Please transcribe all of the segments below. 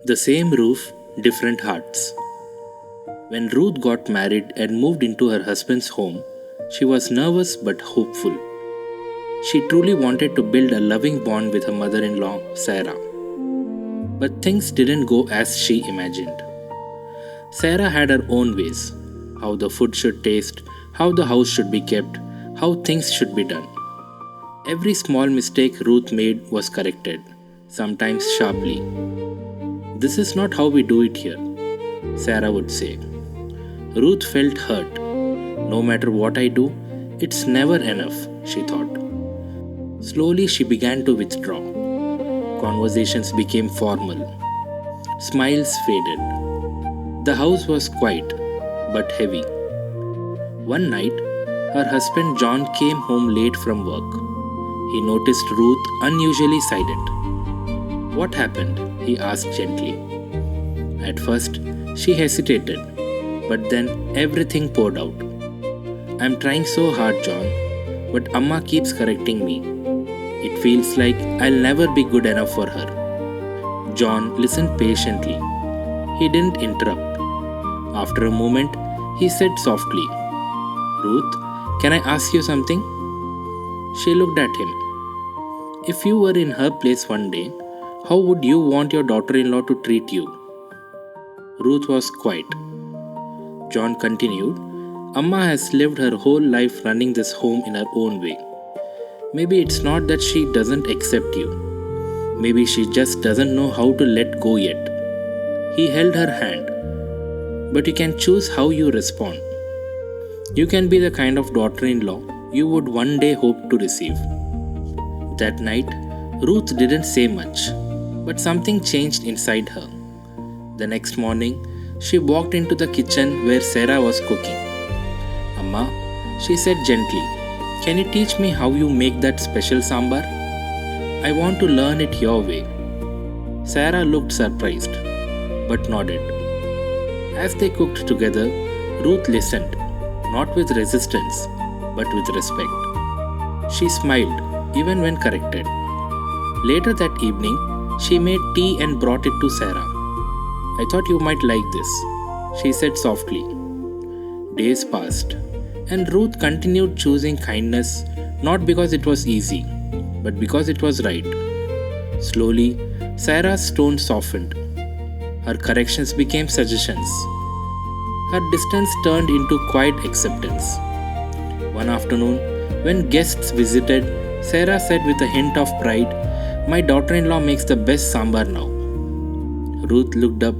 The same roof, different hearts. When Ruth got married and moved into her husband's home, she was nervous but hopeful. She truly wanted to build a loving bond with her mother in law, Sarah. But things didn't go as she imagined. Sarah had her own ways: how the food should taste, how the house should be kept, how things should be done. Every small mistake Ruth made was corrected, sometimes sharply. "This is not how we do it here," Sarah would say. Ruth felt hurt. No matter what I do, it's never enough, she thought. Slowly she began to withdraw. Conversations became formal. Smiles faded. The house was quiet but heavy. One night, her husband John came home late from work. He noticed Ruth unusually silent. "What happened?" he asked gently. At first, she hesitated, but then everything poured out. "I'm trying so hard, John, but Amma keeps correcting me. It feels like I'll never be good enough for her." John listened patiently. He didn't interrupt. After a moment, he said softly, "Ruth, can I ask you something?" She looked at him. "If you were in her place one day, how would you want your daughter-in-law to treat you?" Ruth was quiet. John continued, "Amma has lived her whole life running this home in her own way. Maybe it's not that she doesn't accept you. Maybe she just doesn't know how to let go yet." He held her hand. "But you can choose how you respond. You can be the kind of daughter-in-law you would one day hope to receive." That night, Ruth didn't say much, but something changed inside her. The next morning, she walked into the kitchen where Sarah was cooking. "Amma," she said gently, "can you teach me how you make that special sambar? I want to learn it your way." Sarah looked surprised, but nodded. As they cooked together, Ruth listened, not with resistance, but with respect. She smiled, even when corrected. Later that evening, she made tea and brought it to Sarah. "I thought you might like this," she said softly. Days passed, and Ruth continued choosing kindness, not because it was easy, but because it was right. Slowly, Sarah's tone softened. Her corrections became suggestions. Her distance turned into quiet acceptance. One afternoon, when guests visited, Sarah said with a hint of pride, "My daughter-in-law makes the best sambar now." Ruth looked up,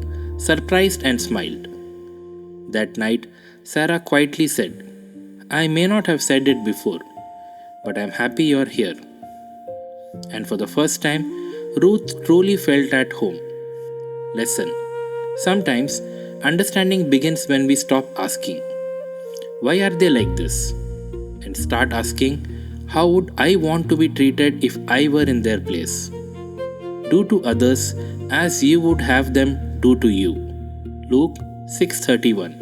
surprised, and smiled. That night, Sarah quietly said, "I may not have said it before, but I'm happy you're here." And for the first time, Ruth truly felt at home. Lesson: sometimes understanding begins when we stop asking, "Why are they like this?" and start asking, "How would I want to be treated if I were in their place?" Do to others as you would have them do to you. Luke 6:31.